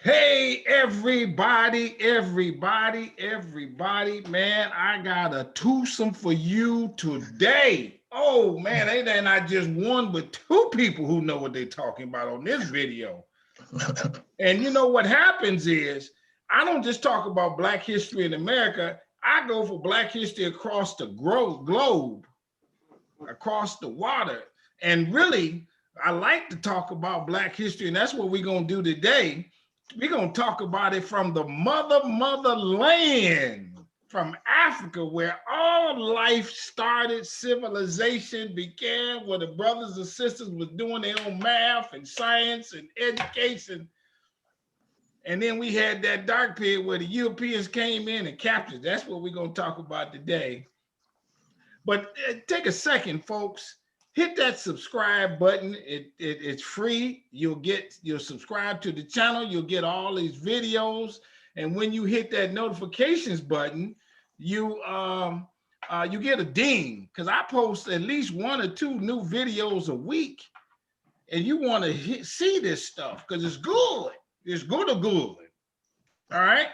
Hey, everybody, man, I got a twosome for you today. Oh, man, ain't that not just one, but two people who know what they're talking about on this video. And you know what happens is, I don't just talk about Black history in America, I go for Black history across the globe, across the water. And really, I like to talk about Black history, and that's what we're going to do today. We're going to talk about it from the motherland, from Africa, where all life started, civilization began, where the brothers and sisters were doing their own math and science and education. And then we had that dark period where the Europeans came in and captured. That's what we're going to talk about today. But take a second, folks. Hit that subscribe button. It's free. You'll subscribe to the channel. You'll get all these videos. And when you hit that notifications button, you get a ding, because I post at least 1 or 2 new videos a week. And you want to see this stuff because it's good. It's good. All right.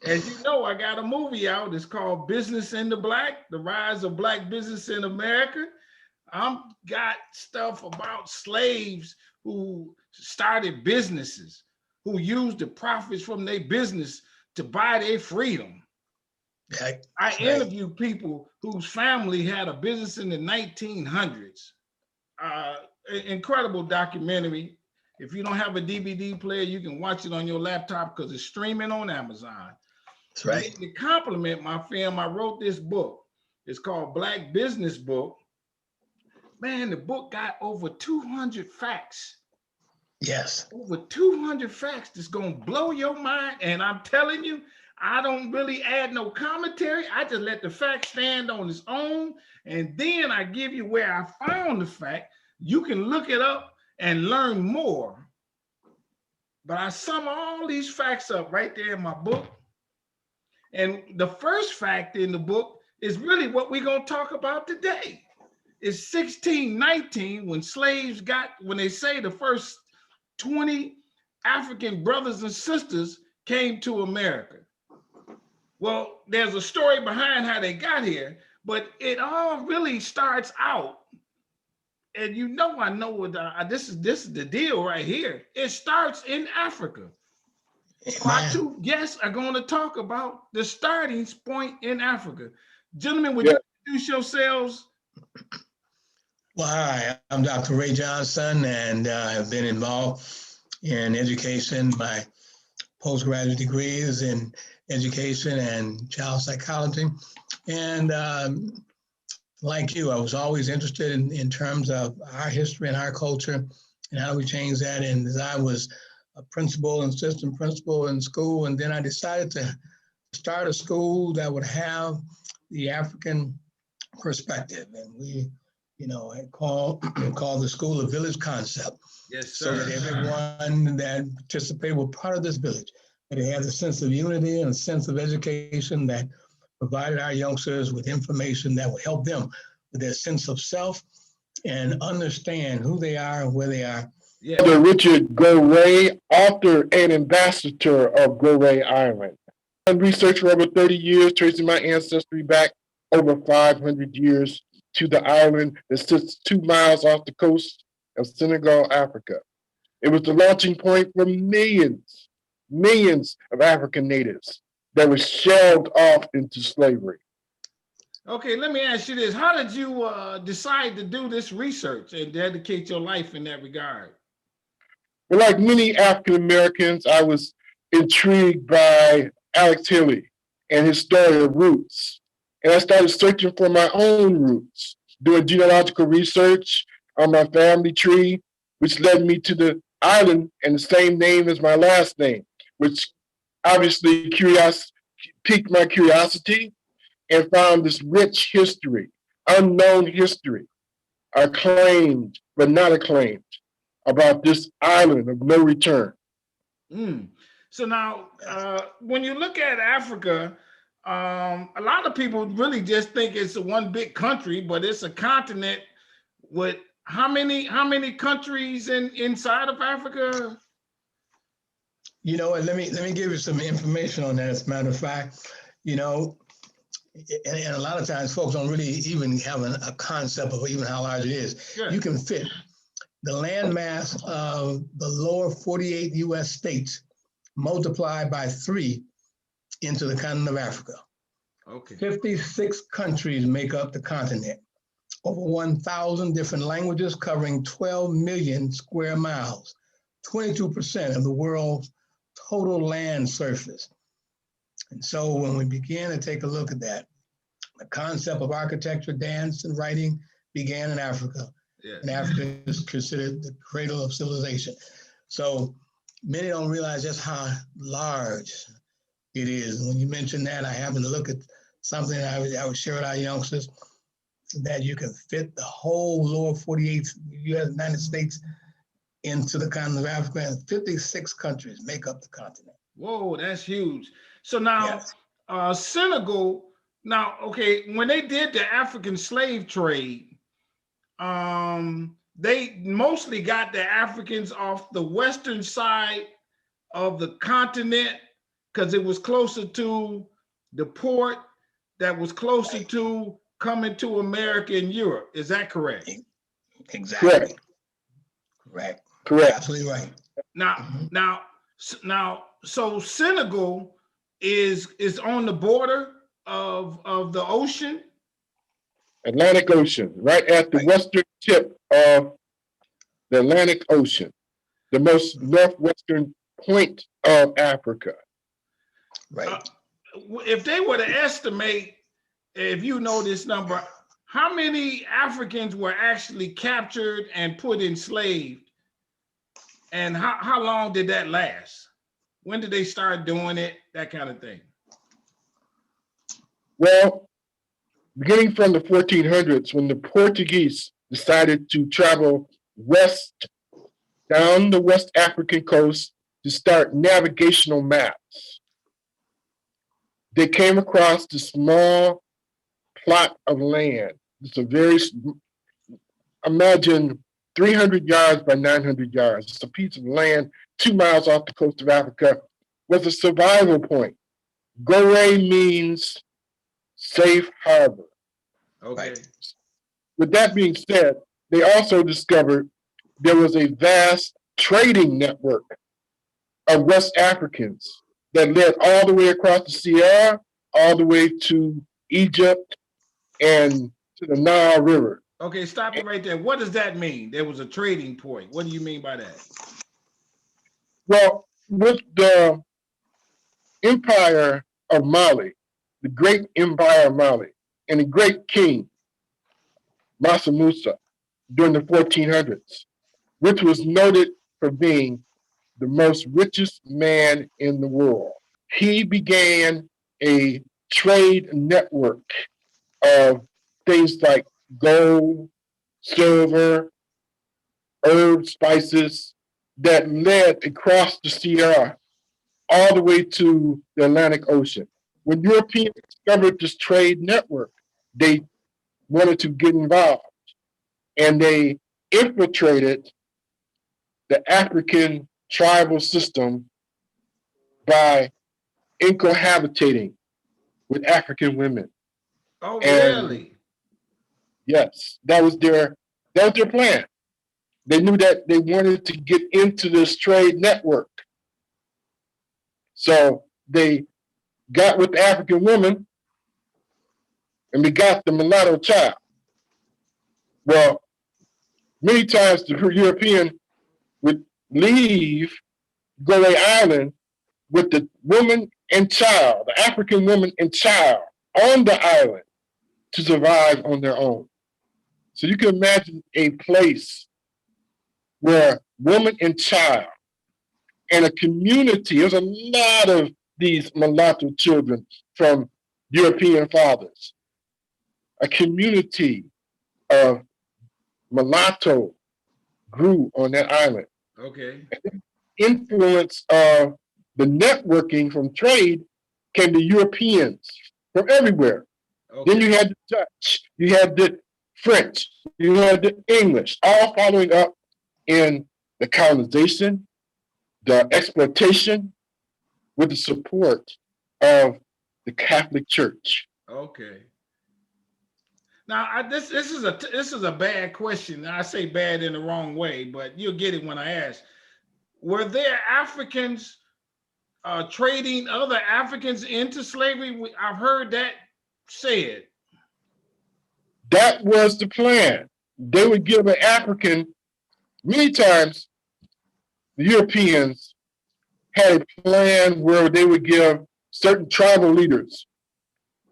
As you know, I got a movie out. It's called Business in the Black: The Rise of Black Business in America. I've got stuff about slaves who started businesses, who used the profits from their business to buy their freedom. I interview people whose family had a business in the 1900s. Incredible documentary. If you don't have a DVD player, you can watch it on your laptop because it's streaming on Amazon. That's right. To compliment my film, I wrote this book. It's called Black Business Book. Man, the book got over 200 facts. Yes. Over 200 facts that's going to blow your mind. And I'm telling you, I don't really add no commentary. I just let the fact stand on its own. And then I give you where I found the fact. You can look it up and learn more. But I sum all these facts up right there in my book. And the first fact in the book is really what we're going to talk about today. It's 1619 when they say the first 20 African brothers and sisters came to America. Well, there's a story behind how they got here, but it all really starts out, and I know what this is the deal right here. It starts in Africa. So our two guests are going to talk about the starting point in Africa. Gentlemen, would you introduce yourselves? Well, hi, I'm Dr. Ray Johnson, and have been involved in education. My postgraduate degrees in education and child psychology. And like you, I was always interested in terms of our history and our culture and how do we change that. And as I was a principal and assistant principal in school, and then I decided to start a school that would have the African perspective. And we had called the school a village concept. Yes, sir. So that everyone that participated were part of this village, that they had a sense of unity and a sense of education that provided our youngsters with information that would help them with their sense of self and understand who they are and where they are. Yeah. Richard Gore'e, author and ambassador of Goree Island. I've done research for over 30 years, tracing my ancestry back over 500 years to the island that sits 2 miles off the coast of Senegal, Africa. It was the launching point for millions of African natives that were shelved off into slavery. Okay, let me ask you this. How did you decide to do this research and dedicate your life in that regard? Well, like many African Americans, I was intrigued by Alex Haley and his story of roots. And I started searching for my own roots, doing genealogical research on my family tree, which led me to the island and the same name as my last name, which obviously piqued my curiosity, and found this rich history, unknown history, acclaimed but not acclaimed, about this island of no return. So now, when you look at Africa, a lot of people really just think it's a one big country, but it's a continent with how many countries inside of Africa? You know what? Let me give you some information on that. As a matter of fact, you know, and a lot of times folks don't really even have a concept of even how large it is. Good. You can fit the landmass of the lower 48 U.S. states multiplied by 3 into the continent of Africa. Okay. 56 countries make up the continent. Over 1,000 different languages covering 12 million square miles, 22% of the world's total land surface. And so when we began to take a look at that, the concept of architecture, dance, and writing began in Africa. Yeah. And Africa is considered the cradle of civilization. So many don't realize just how large it is. When you mention that, I happened to look at something I would share with our youngsters, that you can fit the whole lower 48 United States into the continent of Africa, and 56 countries make up the continent. Whoa, that's huge. So now, yes. Senegal, now, okay, when they did the African slave trade, they mostly got the Africans off the western side of the continent because it was closer to the port that was closer to coming to America and Europe. Is that correct? Exactly. Correct. Absolutely right. Now, so Senegal is on the border of the ocean? Atlantic Ocean, right at the western tip of the Atlantic Ocean, the most northwestern point of Africa. Right. If they were to estimate, if you know this number, how many Africans were actually captured and put enslaved? And how long did that last? When did they start doing it? That kind of thing. Well, beginning from the 1400s, when the Portuguese decided to travel west, down the West African coast to start navigational maps, they came across the small plot of land. It's a very, imagine 300 yards by 900 yards. It's a piece of land 2 miles off the coast of Africa, was a survival point. Gore'e means safe harbor. Okay. With that being said, they also discovered there was a vast trading network of West Africans that led all the way across the Sierra, all the way to Egypt and to the Nile River. Okay, stop it right there. What does that mean? There was a trading point. What do you mean by that? Well, with the Empire of Mali, the great Empire of Mali, and the great king, Massa Musa, during the 1400s, which was noted for being the most richest man in the world. He began a trade network of things like gold, silver, herbs, spices that led across the Sierra all the way to the Atlantic Ocean. When Europeans discovered this trade network, they wanted to get involved, and they infiltrated the African tribal system by incohabitating with African women. Oh, really? Yes, that was their plan. They knew that they wanted to get into this trade network. So they got with the African woman and begot the mulatto child. Well, many times the European would leave Gory Island with the woman and child, the African woman and child on the island to survive on their own. So you can imagine a place where woman and child and a community, there's a lot of these mulatto children from European fathers, a community of mulatto grew on that island. Okay. And the influence of the networking from trade came to Europeans from everywhere. Okay. Then you had the Dutch, you had the French, you had the English, all following up in the colonization the exploitation with the support of the Catholic Church. Okay. Now, this is a bad question. I say bad in the wrong way, but you'll get it when I ask. Were there Africans trading other Africans into slavery? I've heard that said. That was the plan. They would give an African, many times, the Europeans had a plan where they would give certain tribal leaders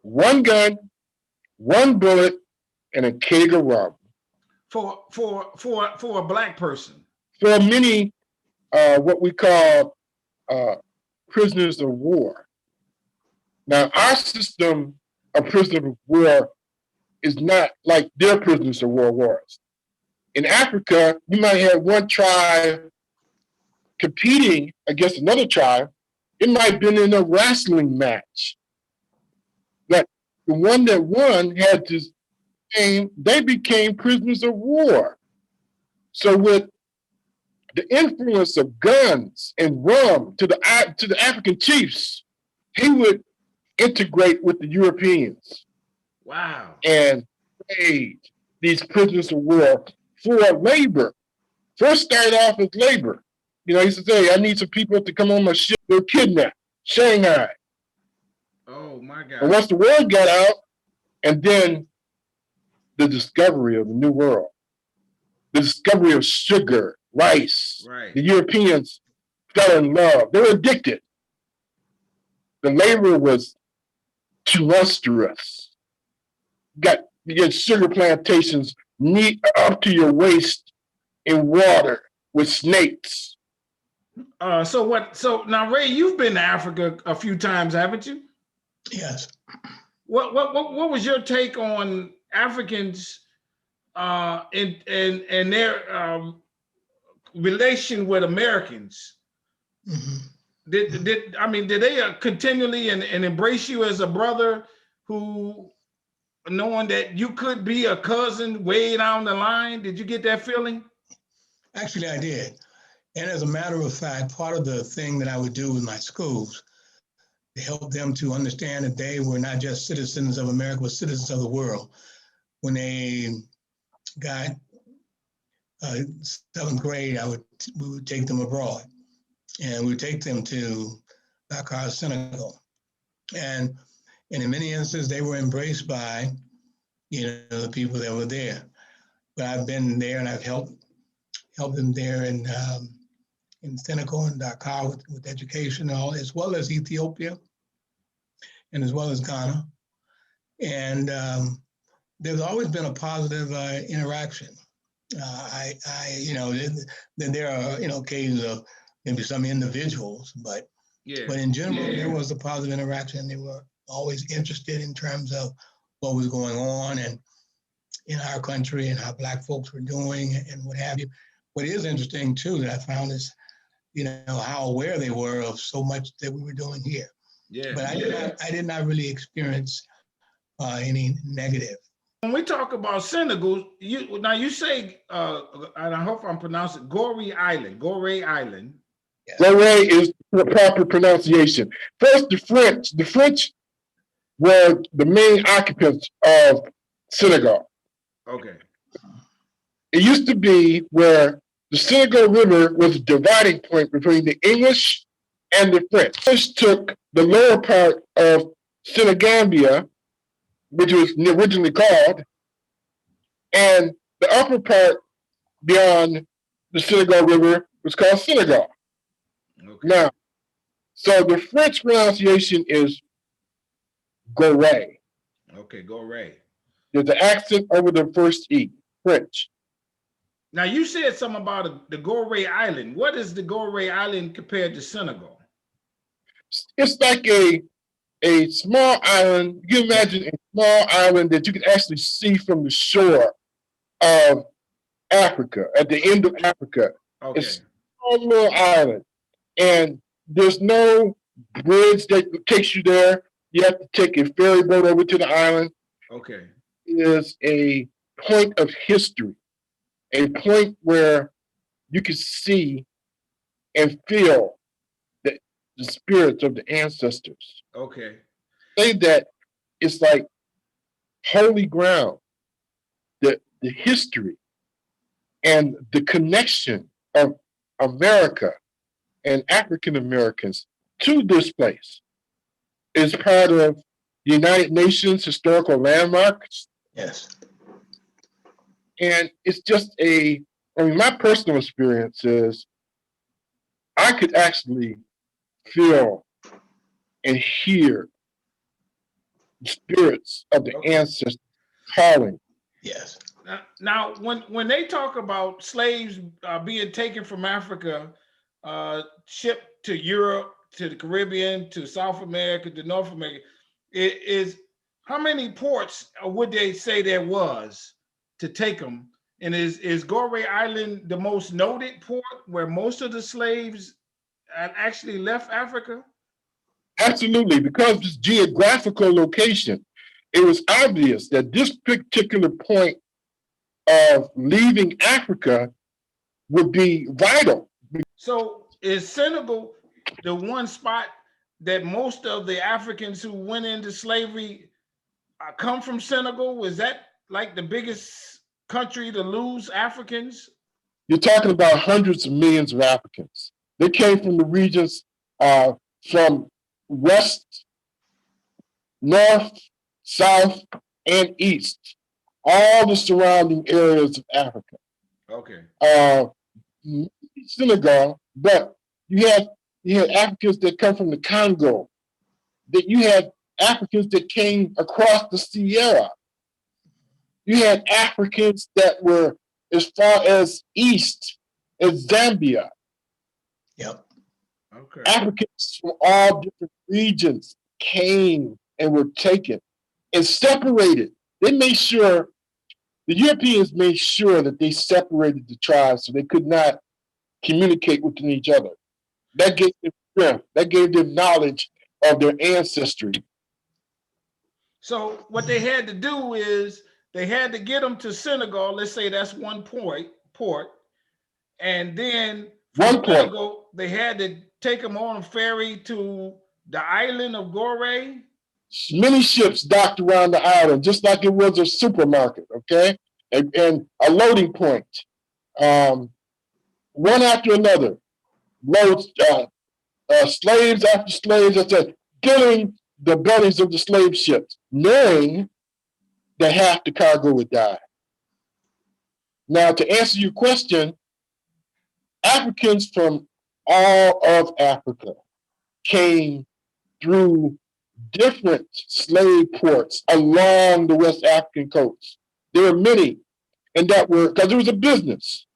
one gun, one bullet, and a keg of rum. For a Black person. For many, what we call prisoners of war. Now, our system of prisoners of war is not like their prisoners of war was. In Africa, you might have one tribe competing against another tribe. It might have been in a wrestling match. But the one that won had to they became prisoners of war. So with the influence of guns and rum to the African chiefs, he would integrate with the Europeans. Wow. And trade these prisoners of war for labor. First started off as labor. You know, he said, hey, I need some people to come on my ship. They were kidnapped, Shanghai. Oh my God. And once the word got out, and then the discovery of the New World, the discovery of sugar, rice. Right. The Europeans fell in love. They were addicted. The labor was tumultuous. You get sugar plantations up to your waist in water with snakes. So now, Ray, you've been to Africa a few times, haven't you? Yes. What was your take on Africans and their relation with Americans? Mm-hmm. Did they continually and embrace you as a brother, who, knowing that you could be a cousin way down the line? Did you get that feeling? Actually, I did. And as a matter of fact, part of the thing that I would do with my schools to help them to understand that they were not just citizens of America, but citizens of the world. When they got seventh grade, we would take them abroad, and we would take them to Dakar, Senegal. And in many instances, they were embraced by, the people that were there. But I've been there and I've helped them there in Senegal and Dakar with education, as well as Ethiopia, and as well as Ghana. And there's always been a positive interaction. Then there are, occasions of maybe some individuals, but in general, there was a positive interaction. They were always interested in terms of what was going on and in our country and how Black folks were doing and what have you. What is interesting too that I found is, how aware they were of so much that we were doing here. Yeah. But I did not really experience any negative. When we talk about Senegal, you say, and I hope I'm pronouncing Gory Island. Yes. Goree is the proper pronunciation. First, the French were the main occupants of Senegal. Okay. It used to be where the Senegal River was a dividing point between the English and the French. The French took the lower part of Senegambia, which was originally called, and the upper part beyond the Senegal River was called Senegal. Okay. Now, so the French pronunciation is Gore'e. Okay, Gore'e. There's an accent over the first E, French. Now, you said something about the Goree Island. What is the Goree Island compared to Senegal? It's like a small island. You imagine a small island that you can actually see from the shore of Africa, at the end of Africa. Okay. It's a small little island. And there's no bridge that takes you there. You have to take a ferry boat over to the island. Okay. It is a point of history, a point where you can see and feel the spirits of the ancestors. Okay. Say that it's like holy ground, the history and the connection of America and African Americans to this place is part of the United Nations historical landmarks. Yes. And it's just my personal experience is I could actually feel and hear the spirits of the ancestors calling. Yes. Now, when they talk about slaves being taken from Africa, shipped to Europe, to the Caribbean, to South America, to North America, how many ports would they say there was to take them? And is Goree Island the most noted port where most of the slaves actually left Africa? Absolutely, because of its geographical location, it was obvious that this particular point of leaving Africa would be vital. So is Senegal the one spot that most of the Africans who went into slavery come from Senegal? Was that like the biggest country to lose Africans? You're talking about hundreds of millions of Africans. They came from the regions from west, north, south, and east, all the surrounding areas of Africa. Okay. Senegal, but you had Africans that come from the Congo, that you had Africans that came across the Sierra. You had Africans that were as far as east as Zambia. Yep. Okay. Africans from all different regions came and were taken and separated. They made sure, the Europeans made sure that they separated the tribes so they could not communicate with each other. That gave them strength. That gave them knowledge of their ancestry. So what they had to do is they had to get them to Senegal. Let's say that's one port. And then from Senegal, they had to take them on a ferry to the island of Goree. Many ships docked around the island, just like it was a supermarket, okay? And a loading point. One after another, loads, slaves after slaves, filling the bellies of the slave ships, knowing that half the cargo would die. Now, to answer your question, Africans from all of Africa came through different slave ports along the West African coast. There were many, and that were, because it was a business,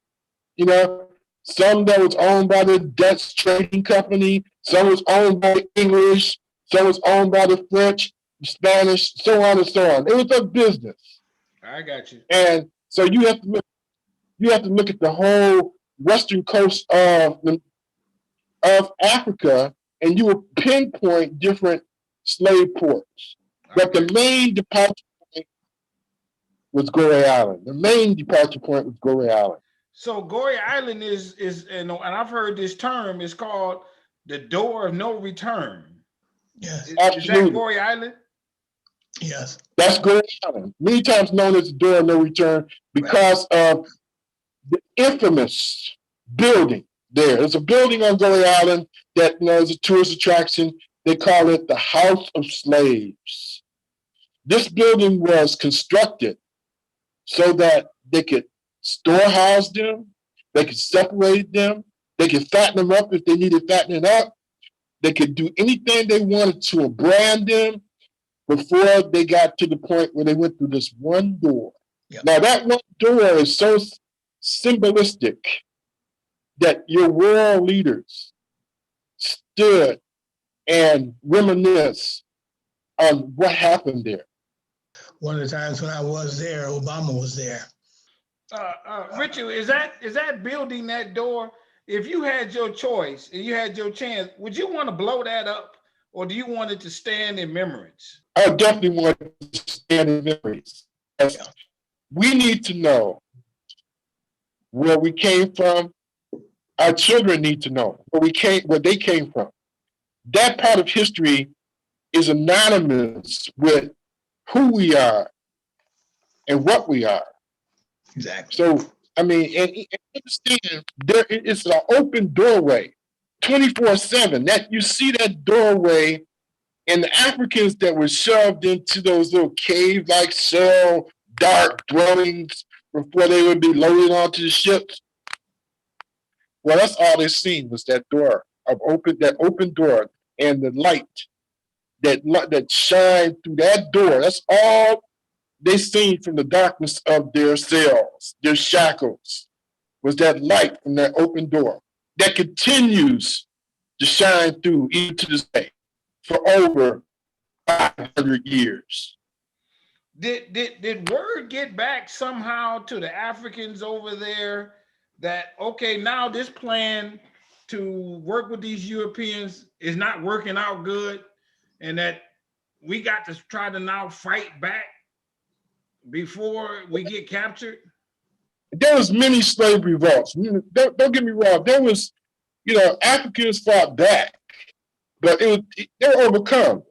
you know, some that was owned by the Dutch trading company, some was owned by the English, some was owned by the French, the Spanish, so on and so on. It was a business. I got you. And so you have to look at the whole western coast of Africa, and you will pinpoint different slave ports. But the main departure point was Gory Island. The main departure point was Gory Island. So Gory Island is and I've heard this term is called the door of no return. Yes. Absolutely. Is that Gory Island? Yes. That's Gory Island. Many times known as the door of no return because of the infamous building there. There's a building on Gory Island that is a tourist attraction. They call it the House of Slaves. This building was constructed so that they could storehouse them, they could separate them, they could fatten them up if they needed fattening up, they could do anything they wanted to brand them before they got to the point where they went through this one door. Yep. Now that one door is so symbolistic that your world leaders stood and reminisce on what happened there. One of the times when I was there, Obama was there. Richard, is that building, that door, if you had your choice and you had your chance, would you want to blow that up, or do you want it to stand in memories? I definitely want it to stand in memories. We need to know where we came from, Our children need to know where they came from. That part of history is anonymous with who we are and what we are. Exactly. So, I mean, and understand there is an open doorway, 24/7. That you see that doorway, and the Africans that were shoved into those little cave-like cell, dark dwellings before they would be loaded onto the ships. Well, that's all they seen was that door that open door, and the light that shined through that door. That's all they seen from the darkness of their cells, their shackles, was that light from that open door that continues to shine through even to this day for over 500 years. Did word get back somehow to the Africans over there that, okay, now this plan to work with these Europeans is not working out good, and that we got to try to now fight back before we get captured? There was many slave revolts. Don't get me wrong. There was, Africans fought back, but they were overcome.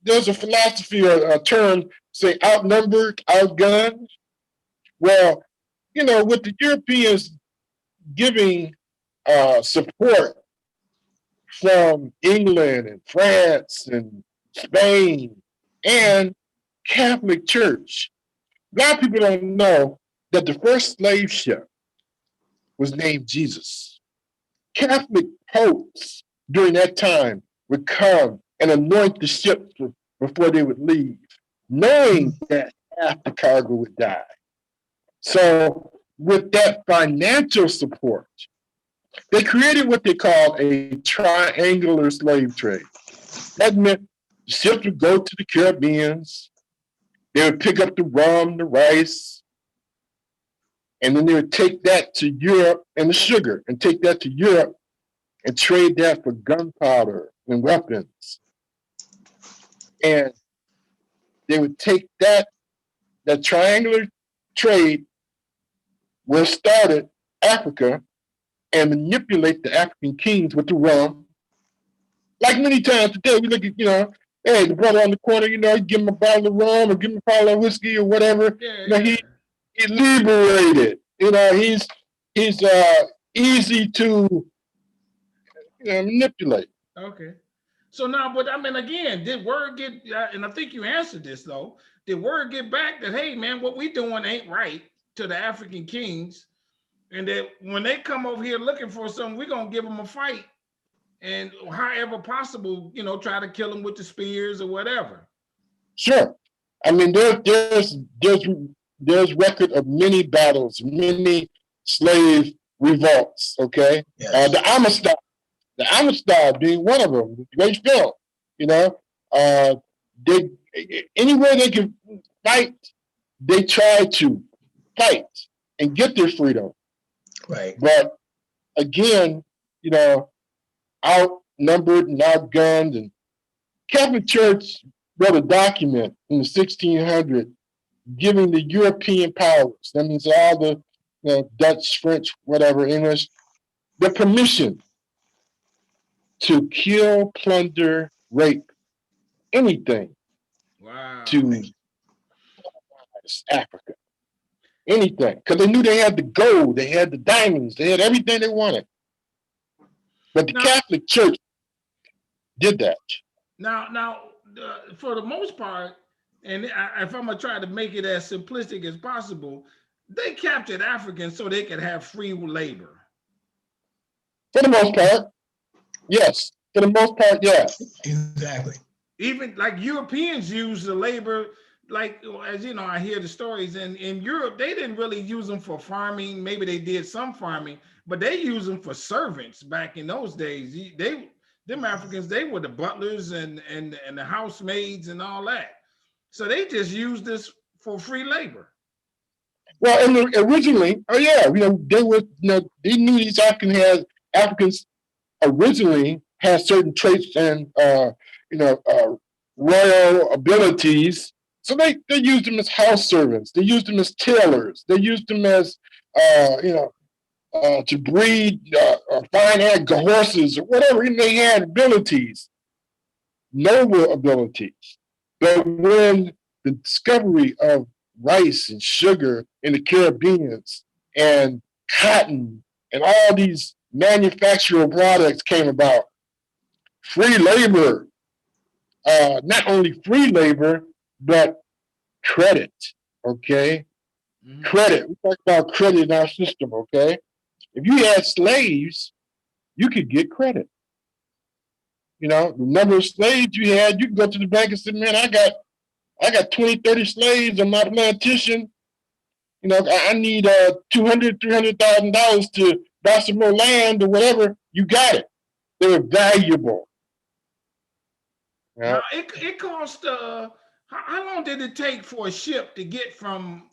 There's a philosophy or a term, say, outnumbered, outgunned. Well, with the Europeans giving support from England and France and Spain and Catholic Church, a lot of people don't know that the first slave ship was named Jesus. Catholic popes during that time would come and anoint the ships before they would leave, knowing that half the cargo would die. So with that financial support, they created what they called a triangular slave trade. That meant the ships would go to the Caribbeans, they would pick up the rum, the rice, and then they would take that to Europe, and the sugar, and take that to Europe and trade that for gunpowder and weapons. And they would take that triangular trade where it started, Africa, and manipulate the African kings with the rum. Like many times today, we look at, hey, the brother on the corner, you give him a bottle of rum or give him a bottle of whiskey or whatever. Yeah. He's liberated. He's easy to manipulate. Okay. So now, but I mean, again, did word get, and I think you answered this though, did word get back that, hey man, what we doing ain't right to the African kings, and that when they come over here looking for something, we're going to give them a fight, and however possible, try to kill them with the spears or whatever? Sure. I mean, there's record of many battles, many slave revolts, okay? Yes. The Amistad being one of them, great film, anywhere they could fight, they tried to fight and get their freedom. Right. But again, outnumbered and outgunned, and Catholic Church wrote a document in the 1600s giving the European powers, that means all the Dutch, French, whatever, English, the permission to kill, plunder, rape, anything. Wow. To Africa. Anything. Because they knew they had the gold, they had the diamonds, they had everything they wanted. But the Catholic Church did that. Now, for the most part, and if I'm going to try to make it as simplistic as possible, they captured Africans so they could have free labor. For the most part, yes. For the most part, yes. Exactly. Even like Europeans use the labor, like, as I hear the stories, and in Europe, they didn't really use them for farming. Maybe they did some farming, but they used them for servants back in those days. Them Africans, they were the butlers and the housemaids and all that. So they just used this for free labor. Well, and originally, they were, they knew these Africans originally had certain traits and royal abilities. So they used them as house servants. They used them as tailors. They used them as to breed fine horses or whatever. And they had abilities, noble abilities. But when the discovery of rice and sugar in the Caribbean and cotton and all these manufactured products came about, free labor, not only free labor, but credit, okay? Mm-hmm. Credit, we talk about credit in our system, okay? If you had slaves, you could get credit. You know, the number of slaves you had, you could go to the bank and say, man, I got 20, 30 slaves on my plantation. You know, I need $200,000, $300,000 to buy some more land or whatever. You got it. They were valuable. Now, it cost, how long did it take for a ship to get from,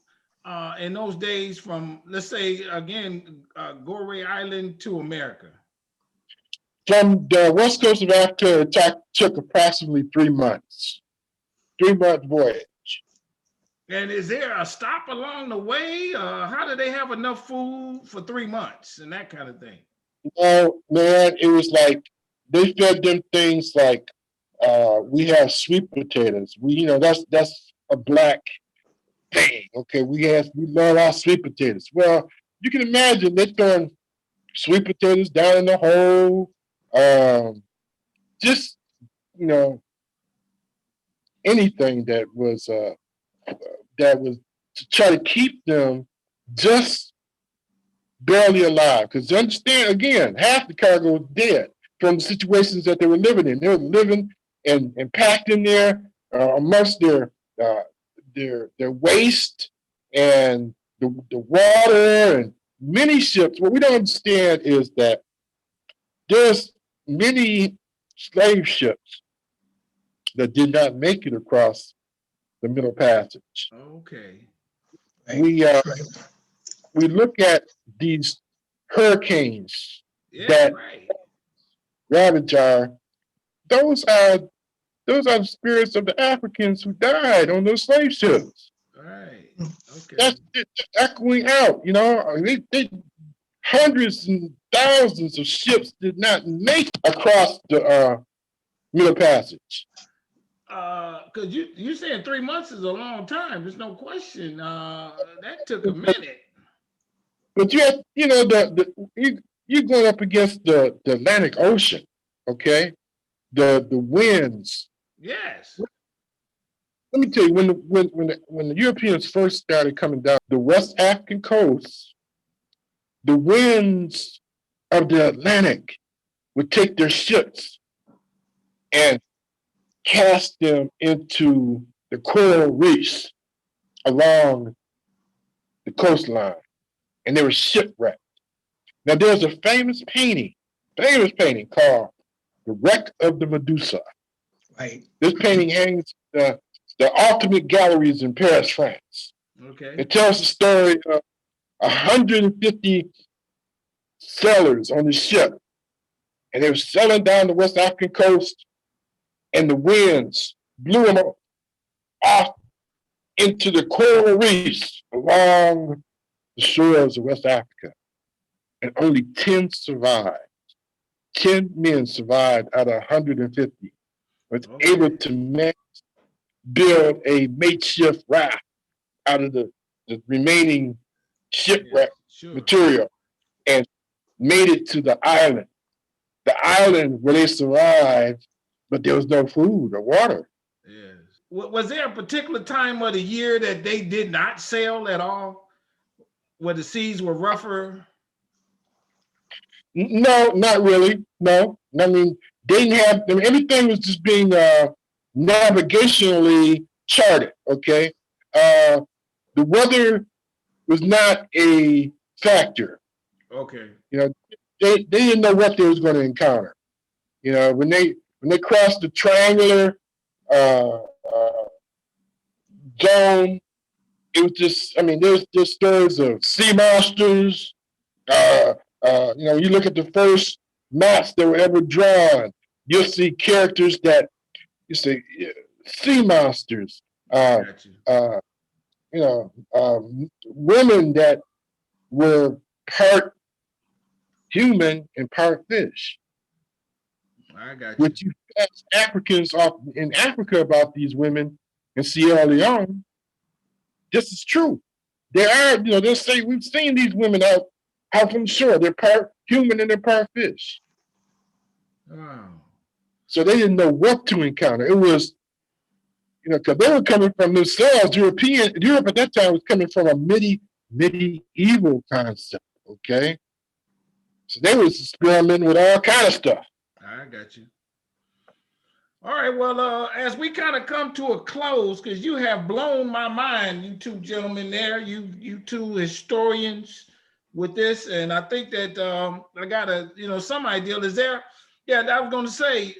in those days, from, let's say, again, Gory Island to America? From the west coast of Africa, it took approximately 3 months. 3-month voyage. And is there a stop along the way? How do they have enough food for 3 months and that kind of thing? No, man, it was like they fed them things like we have sweet potatoes. That's a black thing. Okay, we love our sweet potatoes. Well, you can imagine they're throwing sweet potatoes down in the hole. Just anything that was to try to keep them just barely alive. Because understand, again, half the cargo was dead from the situations that they were living in. They were living and packed in there amongst their waste and the water and many ships. What we don't understand is that there's many slave ships that did not make it across the Middle Passage. Okay. We look at these hurricanes that ravage those are the spirits of the Africans who died on those slave ships. Right. Okay. That's echoing out. They hundreds and thousands of ships did not make across the Middle Passage. Because you saying 3 months is a long time. There's no question. That took a minute. But you're going up against the Atlantic Ocean, okay? The winds. Yes. Let me tell you, when the Europeans first started coming down the West African coast, the winds of the Atlantic would take their ships and cast them into the coral reefs along the coastline, and they were shipwrecked. Now, there's a famous painting called "The Wreck of the Medusa." Right. This painting hangs the ultimate galleries in Paris, France. Okay. It tells the story of 150 sailors on the ship, and they were sailing down the West African coast, and the winds blew them off into the coral reefs along the shores of West Africa. And only 10 survived. 10 men survived out of 150. Was able to build a makeshift raft out of the remaining shipwreck material and made it to the island. The island where they survived, but there was no food or water. Yes. Was there a particular time of the year that they did not sail at all, where the seas were rougher? No, not really. No, I mean they didn't have. Everything was just being navigationally charted. Okay, the weather was not a factor. Okay. They didn't know what they was going to encounter. When they crossed the triangular zone, it was just. I mean, there's stories of sea monsters. You look at the first maps that were ever drawn, you'll see characters that you say sea monsters. Women that were part human and part fish. I got you. Which you ask Africans in Africa about these women in Sierra Leone, this is true. They are, they'll say, we've seen these women out from the shore. They're part human and they're part fish. Wow. So they didn't know what to encounter. It was, because they were coming from themselves. Europe at that time was coming from a medieval concept, okay? So they was experimenting with all kind of stuff. I got you. All right, well, as we kind of come to a close, because you have blown my mind, you two gentlemen there, you two historians with this, and I think that I got some idea. Is there? Yeah, I was going to say,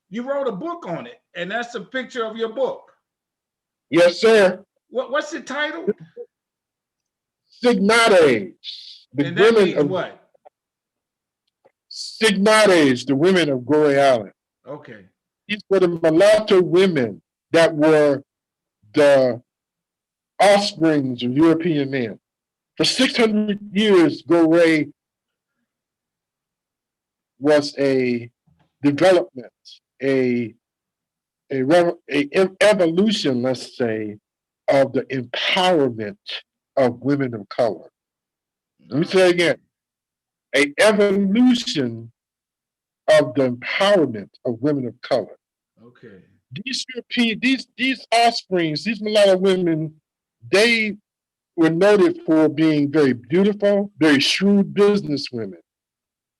you wrote a book on it, and that's a picture of your book. Yes, sir. What's the title? Signares. And that means what? Signares, the women of Gory Island. Okay. These were the mulatto women that were the offsprings of European men. For 600 years, Gore'e was a development, a evolution, let's say, of the empowerment of women of color. Let me say it again, an evolution of the empowerment of women of color. Okay. These offsprings, these mulatto women, they were noted for being very beautiful, very shrewd businesswomen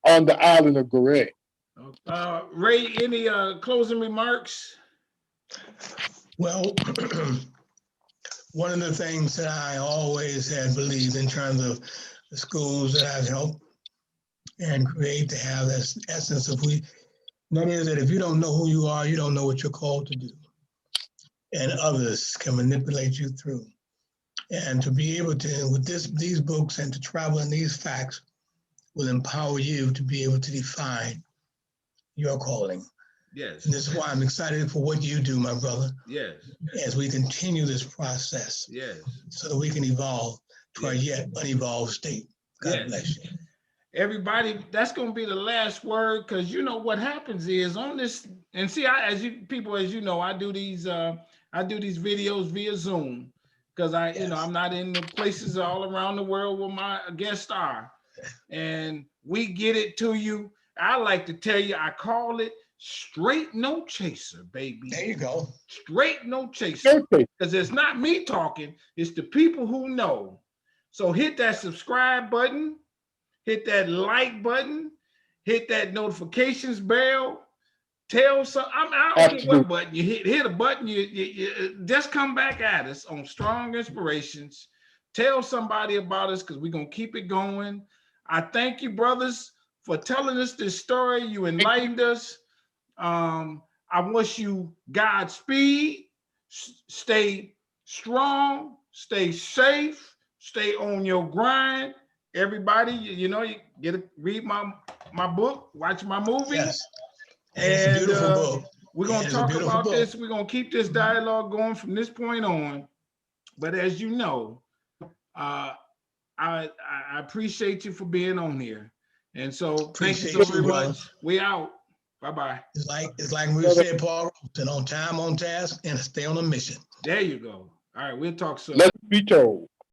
on the island of Gore'e. Ray, any closing remarks? Well, one of the things that I always had believed in terms of the schools that I've helped and create to have this essence of that is that if you don't know who you are, you don't know what you're called to do. And others can manipulate you through. And to be able to, with these books and to travel in these facts will empower you to be able to define your calling. Yes. And this is why I'm excited for what you do, my brother. Yes. As we continue this process. Yes. So that we can evolve to our yet unevolved state. God bless you. Everybody, that's going to be the last word, because what happens is on this, and see, as you know, I do these videos via Zoom, because I'm not in the places all around the world where my guests are, and we get it to you. I like to tell you, I call it straight no chaser, baby. There you go. Straight no chaser, because it's not me talking, it's the people who know. So hit that subscribe button. Hit that like button, hit that notifications bell, tell some, I don't care what button you hit a button, you just come back at us on Strong Inspirations. Tell somebody about us, because we're going to keep it going. I thank you, brothers, for telling us this story. You enlightened us. I wish you Godspeed. Stay strong, stay safe, stay on your grind. Everybody, you get to read my book, watch my movie. Yes. And it's a beautiful book. We're going to talk about this. We're going to keep this dialogue going from this point on. But as you know, I appreciate you for being on here. And so thank you so very much. We out. Bye-bye. It's like we said, Paul, on time, on task, and stay on a mission. There you go. All right, we'll talk soon. Let's be told.